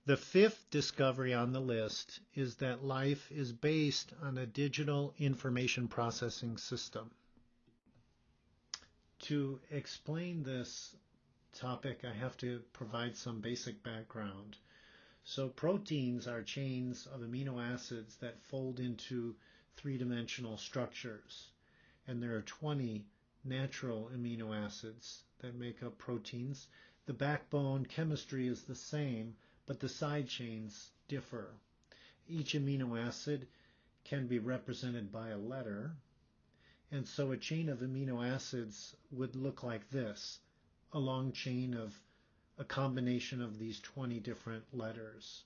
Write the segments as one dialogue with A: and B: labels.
A: The fifth discovery on the list is that life is based on a digital information processing system. To explain this topic, I have to provide some basic background. So proteins are chains of amino acids that fold into three-dimensional structures. And there are 20 natural amino acids that make up proteins. The backbone chemistry is the same, but the side chains differ. Each amino acid can be represented by a letter, and so a chain of amino acids would look like this, a long chain of a combination of these 20 different letters.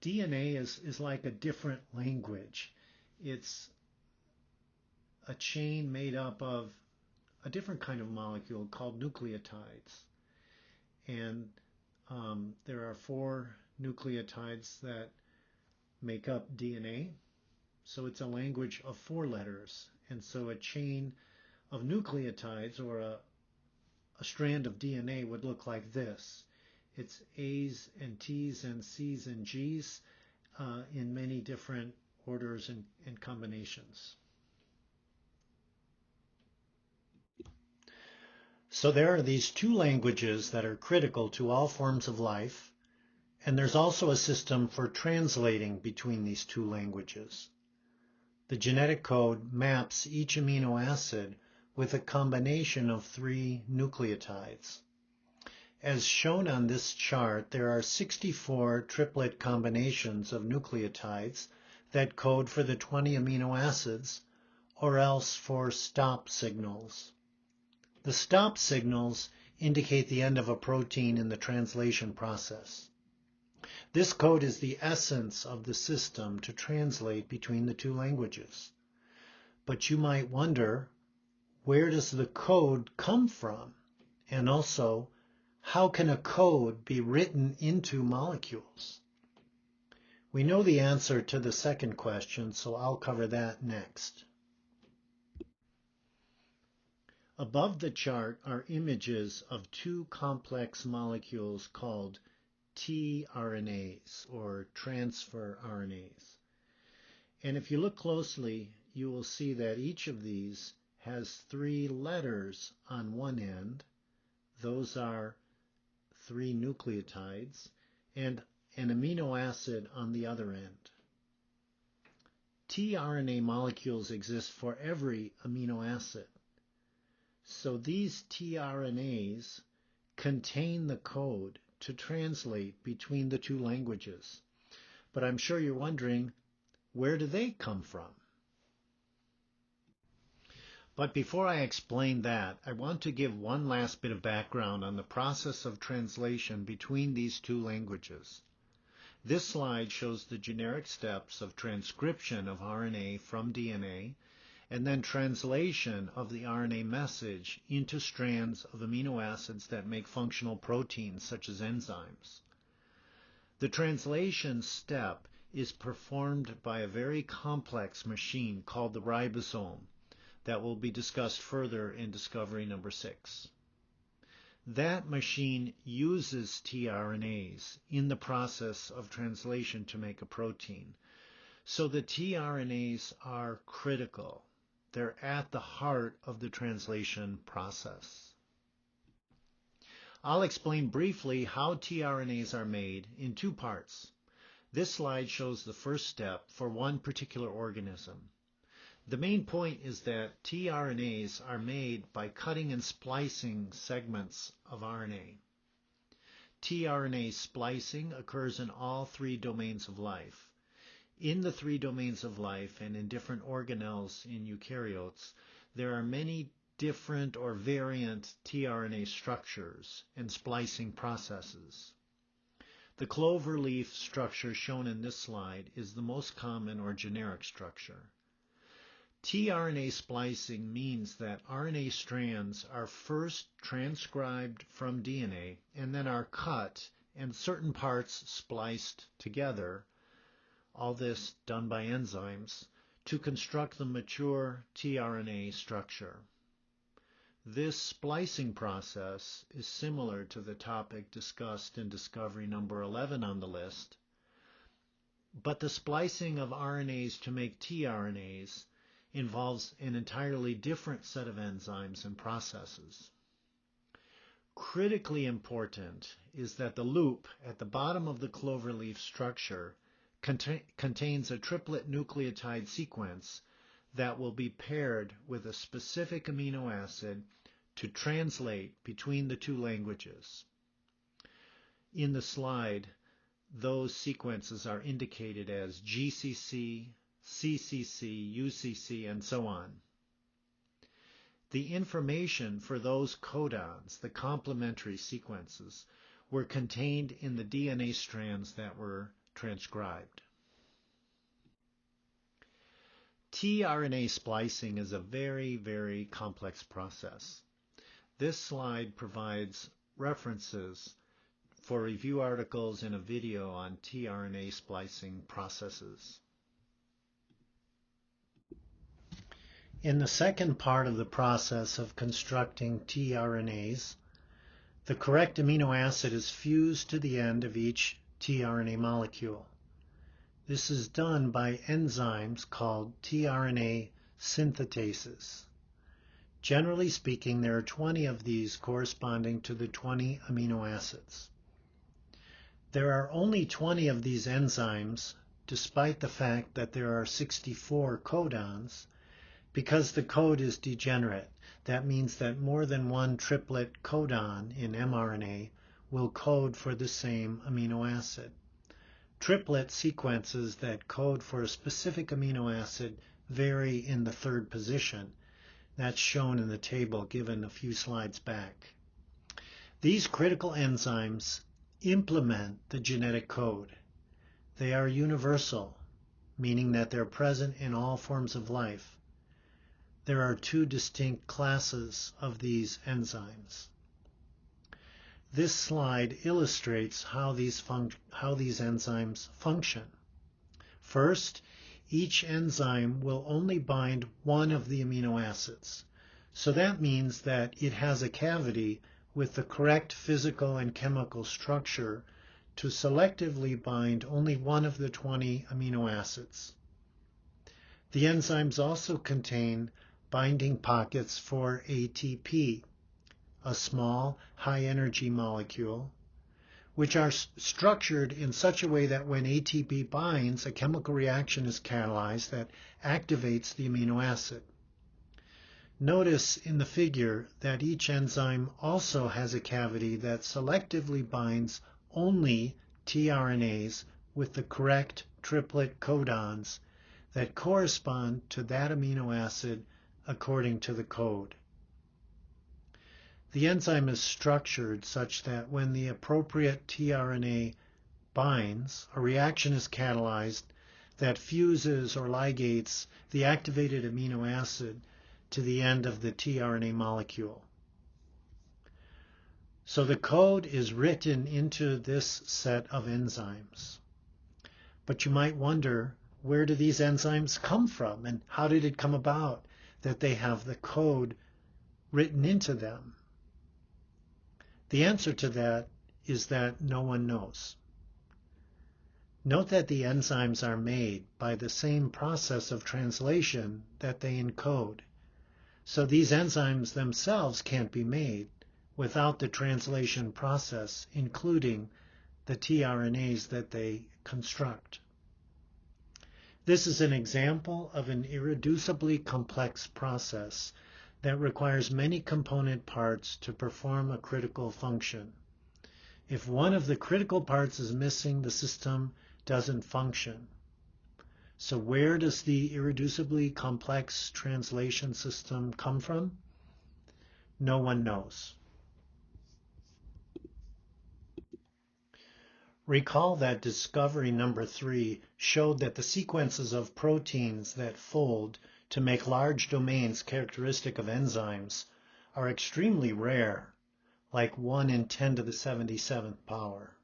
A: DNA is like a different language. It's a chain made up of a different kind of molecule called nucleotides. And there are 4 nucleotides that make up DNA. So it's a language of 4 letters. And so a chain of nucleotides, or a strand of DNA, would look like this. It's A's and T's and C's and G's in many different orders and combinations. So there are these 2 languages that are critical to all forms of life, and there's also a system for translating between these 2 languages. The genetic code maps each amino acid with a combination of 3 nucleotides. As shown on this chart, there are 64 triplet combinations of nucleotides that code for the 20 amino acids, or else for stop signals. The stop signals indicate the end of a protein in the translation process. This code is the essence of the system to translate between the 2 languages. But you might wonder, where does the code come from? And also, how can a code be written into molecules? We know the answer to the second question, so I'll cover that next. Above the chart are images of 2 complex molecules called tRNAs, or transfer RNAs. And if you look closely, you will see that each of these has 3 letters on one end. Those are 3 nucleotides, and an amino acid on the other end. tRNA molecules exist for every amino acid. So these tRNAs contain the code to translate between the 2 languages. But I'm sure you're wondering, where do they come from? But before I explain that, I want to give one last bit of background on the process of translation between these 2 languages. This slide shows the generic steps of transcription of RNA from DNA, and then translation of the RNA message into strands of amino acids that make functional proteins, such as enzymes. The translation step is performed by a very complex machine called the ribosome that will be discussed further in discovery number 6. That machine uses tRNAs in the process of translation to make a protein. So the tRNAs are critical. They're at the heart of the translation process. I'll explain briefly how tRNAs are made in 2 parts. This slide shows the first step for one particular organism. The main point is that tRNAs are made by cutting and splicing segments of RNA. tRNA splicing occurs in all 3 domains of life. In the 3 domains of life and in different organelles in eukaryotes, there are many different or variant tRNA structures and splicing processes. The clover leaf structure shown in this slide is the most common or generic structure. tRNA splicing means that RNA strands are first transcribed from DNA and then are cut and certain parts spliced together, all this done by enzymes, to construct the mature tRNA structure. This splicing process is similar to the topic discussed in discovery number 11 on the list, but the splicing of RNAs to make tRNAs involves an entirely different set of enzymes and processes. Critically important is that the loop at the bottom of the cloverleaf structure contains a triplet nucleotide sequence that will be paired with a specific amino acid to translate between the two languages. In the slide, those sequences are indicated as GCC, CCC, UCC, and so on. The information for those codons, the complementary sequences, were contained in the DNA strands that were transcribed. tRNA splicing is a very, very complex process. This slide provides references for review articles and a video on tRNA splicing processes. In the second part of the process of constructing tRNAs, the correct amino acid is fused to the end of each tRNA molecule. This is done by enzymes called tRNA synthetases. Generally speaking, there are 20 of these corresponding to the 20 amino acids. There are only 20 of these enzymes, despite the fact that there are 64 codons, because the code is degenerate. That means that more than one triplet codon in mRNA will code for the same amino acid. Triplet sequences that code for a specific amino acid vary in the third position. That's shown in the table given a few slides back. These critical enzymes implement the genetic code. They are universal, meaning that they're present in all forms of life. There are two distinct classes of these enzymes. This slide illustrates how these enzymes function. First, each enzyme will only bind one of the amino acids. So that means that it has a cavity with the correct physical and chemical structure to selectively bind only one of the 20 amino acids. The enzymes also contain binding pockets for ATP, a small high-energy molecule, which are structured in such a way that when ATP binds, a chemical reaction is catalyzed that activates the amino acid. Notice in the figure that each enzyme also has a cavity that selectively binds only tRNAs with the correct triplet codons that correspond to that amino acid according to the code. The enzyme is structured such that when the appropriate tRNA binds, a reaction is catalyzed that fuses or ligates the activated amino acid to the end of the tRNA molecule. So the code is written into this set of enzymes. But you might wonder, where do these enzymes come from, and how did it come about that they have the code written into them? The answer to that is that no one knows. Note that the enzymes are made by the same process of translation that they encode. So these enzymes themselves can't be made without the translation process, including the tRNAs that they construct. This is an example of an irreducibly complex process that requires many component parts to perform a critical function. If one of the critical parts is missing, the system doesn't function. So where does the irreducibly complex translation system come from? No one knows. Recall that discovery number 3 showed that the sequences of proteins that fold to make large domains characteristic of enzymes are extremely rare, like 1 in 10 to the 77th power.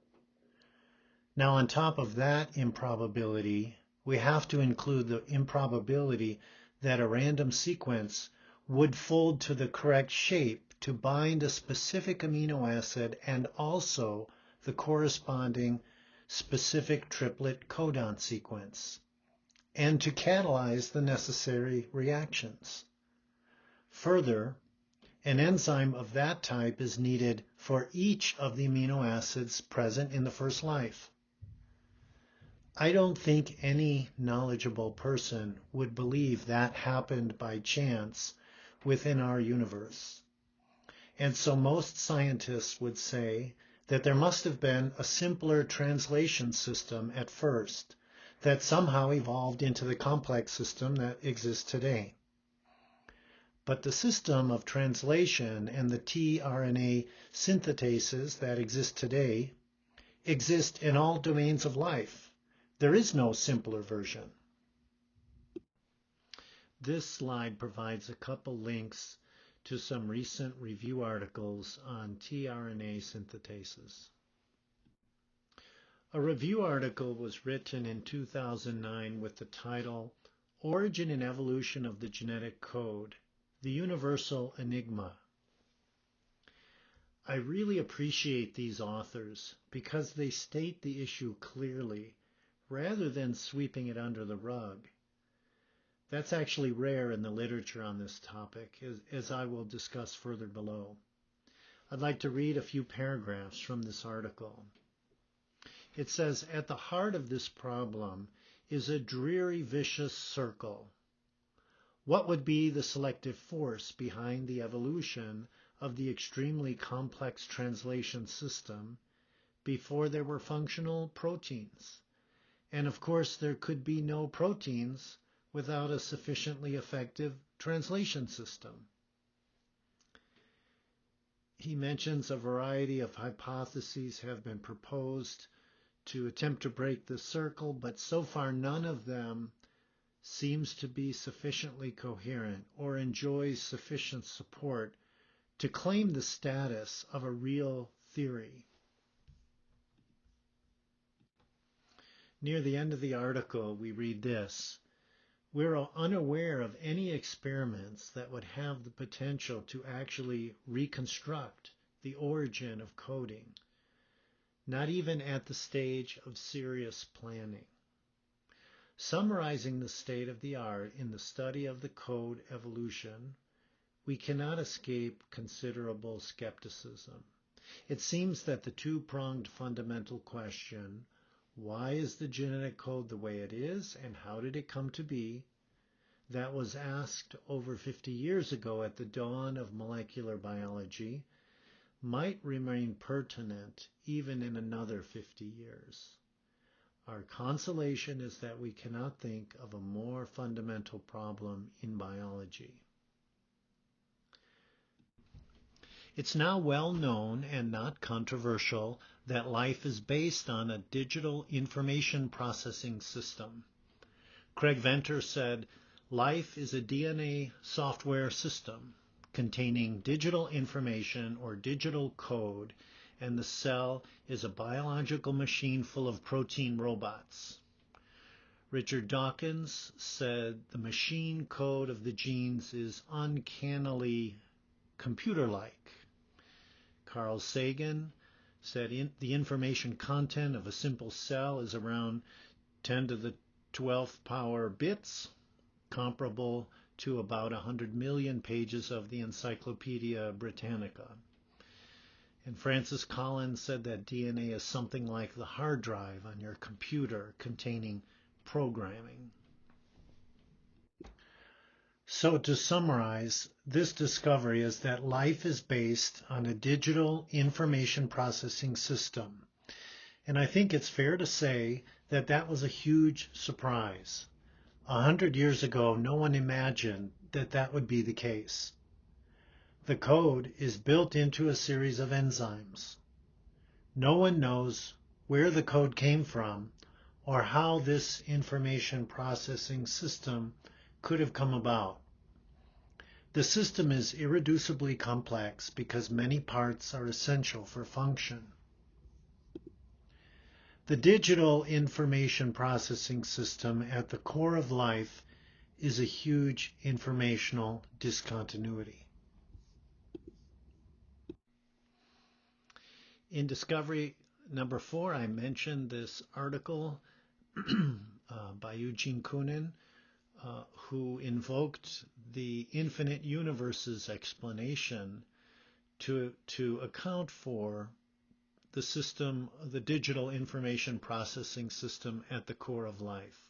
A: Now on top of that improbability, we have to include the improbability that a random sequence would fold to the correct shape to bind a specific amino acid and also the corresponding specific triplet codon sequence, and to catalyze the necessary reactions. Further, an enzyme of that type is needed for each of the amino acids present in the first life. I don't think any knowledgeable person would believe that happened by chance within our universe. And so most scientists would say that there must have been a simpler translation system at first that somehow evolved into the complex system that exists today. But the system of translation and the tRNA synthetases that exist today exist in all domains of life. There is no simpler version. This slide provides a couple links to some recent review articles on tRNA synthetases. A review article was written in 2009 with the title Origin and Evolution of the Genetic Code, the Universal Enigma. I really appreciate these authors because they state the issue clearly rather than sweeping it under the rug. That's actually rare in the literature on this topic, as I will discuss further below. I'd like to read a few paragraphs from this article. It says, at the heart of this problem is a dreary, vicious circle. What would be the selective force behind the evolution of the extremely complex translation system before there were functional proteins? And of course, there could be no proteins without a sufficiently effective translation system. He mentions a variety of hypotheses have been proposed to attempt to break the circle, but so far none of them seems to be sufficiently coherent or enjoys sufficient support to claim the status of a real theory. Near the end of the article, we read this. We're unaware of any experiments that would have the potential to actually reconstruct the origin of coding, not even at the stage of serious planning. Summarizing the state of the art in the study of the code evolution, we cannot escape considerable skepticism. It seems that the two-pronged fundamental question, why is the genetic code the way it is, and how did it come to be, that was asked over 50 years ago at the dawn of molecular biology, might remain pertinent even in another 50 years. Our consolation is that we cannot think of a more fundamental problem in biology. It's now well known and not controversial that life is based on a digital information processing system. Craig Venter said, life is a DNA software system containing digital information or digital code, and the cell is a biological machine full of protein robots. Richard Dawkins said the machine code of the genes is uncannily computer-like. Carl Sagan said the information content of a simple cell is around 10 to the 12th power bits, comparable to about 100 million pages of the Encyclopedia Britannica. And Francis Collins said that DNA is something like the hard drive on your computer containing programming. So to summarize, this discovery is that life is based on a digital information processing system. And I think it's fair to say that that was a huge surprise. 100 years ago, no one imagined that that would be the case. The code is built into a series of enzymes. No one knows where the code came from or how this information processing system could have come about. The system is irreducibly complex because many parts are essential for function. The digital information processing system at the core of life is a huge informational discontinuity. In discovery number 4, I mentioned this article by Eugene Koonin, who invoked the infinite universes explanation to account for the system, the digital information processing system at the core of life.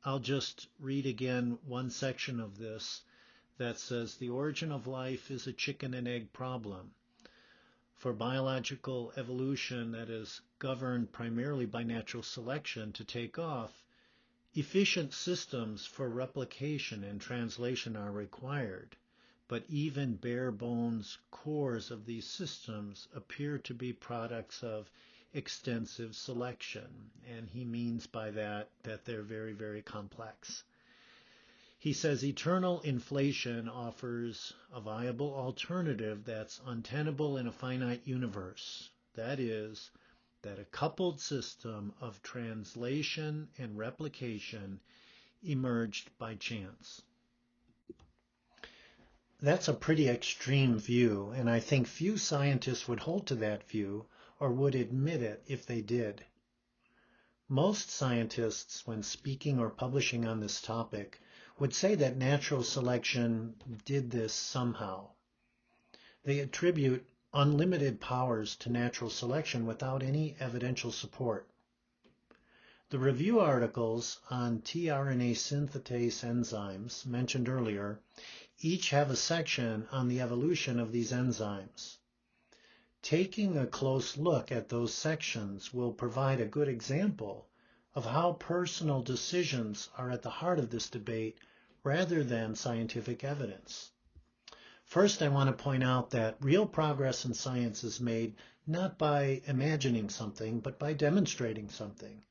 A: I'll just read again one section of this that says, the origin of life is a chicken and egg problem. For biological evolution that is governed primarily by natural selection to take off, efficient systems for replication and translation are required, but even bare bones cores of these systems appear to be products of extensive selection, and he means by that they're very, very complex. He says eternal inflation offers a viable alternative that's untenable in a finite universe. That is, that a coupled system of translation and replication emerged by chance. That's a pretty extreme view, and I think few scientists would hold to that view or would admit it if they did. Most scientists, when speaking or publishing on this topic, would say that natural selection did this somehow. They attribute unlimited powers to natural selection without any evidential support. The review articles on tRNA synthetase enzymes mentioned earlier each have a section on the evolution of these enzymes. Taking a close look at those sections will provide a good example of how personal decisions are at the heart of this debate rather than scientific evidence. First, I want to point out that real progress in science is made not by imagining something, but by demonstrating something.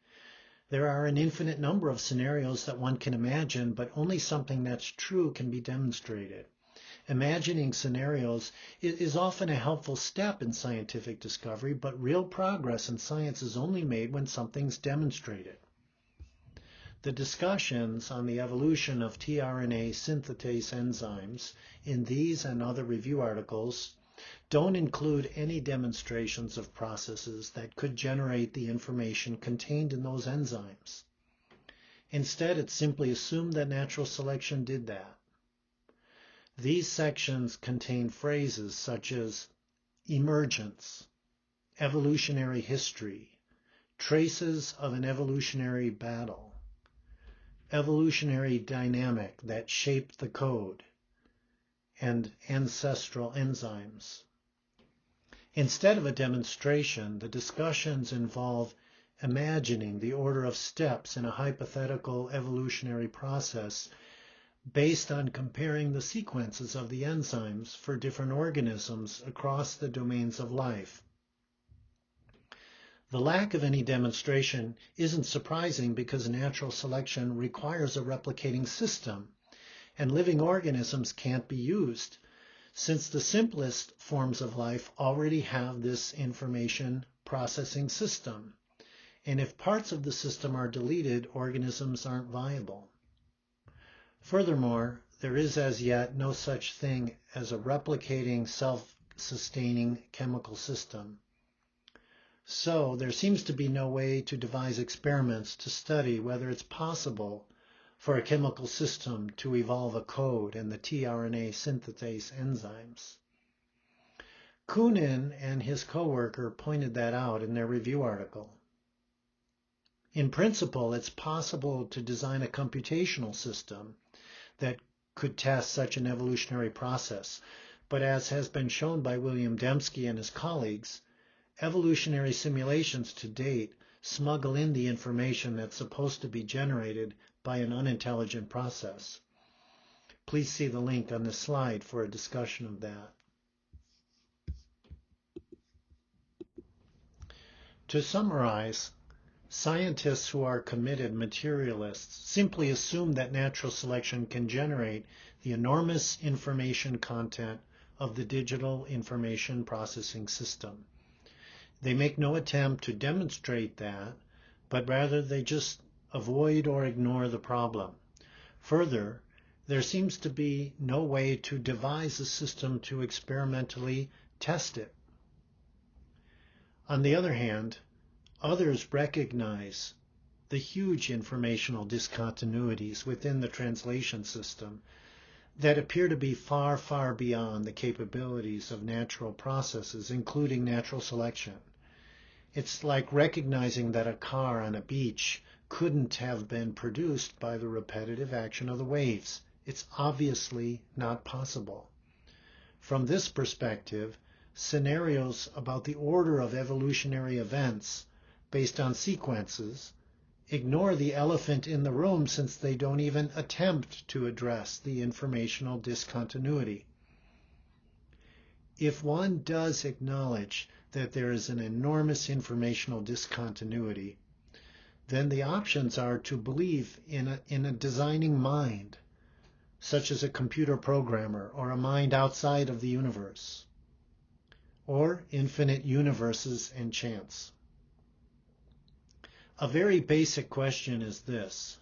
A: There are an infinite number of scenarios that one can imagine, but only something that's true can be demonstrated. Imagining scenarios is often a helpful step in scientific discovery, but real progress in science is only made when something's demonstrated. The discussions on the evolution of tRNA synthetase enzymes in these and other review articles don't include any demonstrations of processes that could generate the information contained in those enzymes. Instead, it's simply assumed that natural selection did that. These sections contain phrases such as emergence, evolutionary history, traces of an evolutionary battle, evolutionary dynamic that shaped the code, and ancestral enzymes. Instead of a demonstration, the discussions involve imagining the order of steps in a hypothetical evolutionary process based on comparing the sequences of the enzymes for different organisms across the domains of life. The lack of any demonstration isn't surprising because natural selection requires a replicating system, and living organisms can't be used, since the simplest forms of life already have this information processing system. And if parts of the system are deleted, organisms aren't viable. Furthermore, there is as yet no such thing as a replicating, self-sustaining chemical system. So there seems to be no way to devise experiments to study whether it's possible for a chemical system to evolve a code in the tRNA synthetase enzymes. Koonin and his co-worker pointed that out in their review article. In principle, it's possible to design a computational system that could test such an evolutionary process, but as has been shown by William Dembski and his colleagues, evolutionary simulations to date smuggle in the information that's supposed to be generated by an unintelligent process. Please see the link on this slide for a discussion of that. To summarize, scientists who are committed materialists simply assume that natural selection can generate the enormous information content of the digital information processing system. They make no attempt to demonstrate that, but rather they just avoid or ignore the problem. Further, there seems to be no way to devise a system to experimentally test it. On the other hand, others recognize the huge informational discontinuities within the translation system that appear to be far, far beyond the capabilities of natural processes, including natural selection. It's like recognizing that a car on a beach couldn't have been produced by the repetitive action of the waves. It's obviously not possible. From this perspective, scenarios about the order of evolutionary events based on sequences ignore the elephant in the room, since they don't even attempt to address the informational discontinuity. If one does acknowledge that there is an enormous informational discontinuity, then the options are to believe in a designing mind, such as a computer programmer or a mind outside of the universe, or infinite universes and chance. A very basic question is this: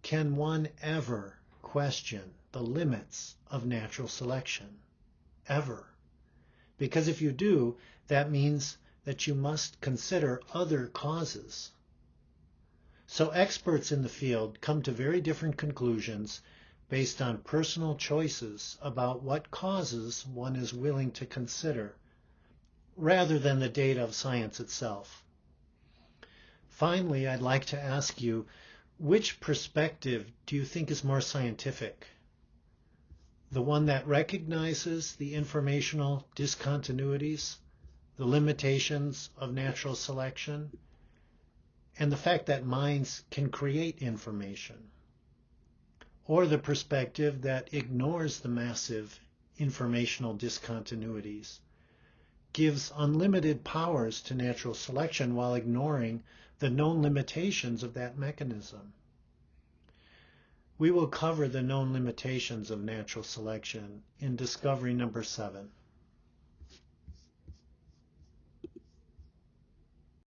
A: can one ever question the limits of natural selection? Ever? Because if you do, that means that you must consider other causes. So experts in the field come to very different conclusions based on personal choices about what causes one is willing to consider, rather than the data of science itself. Finally, I'd like to ask you, which perspective do you think is more scientific? The one that recognizes the informational discontinuities, the limitations of natural selection, and the fact that minds can create information? Or the perspective that ignores the massive informational discontinuities, gives unlimited powers to natural selection while ignoring the known limitations of that mechanism? We will cover the known limitations of natural selection in Discovery number 7.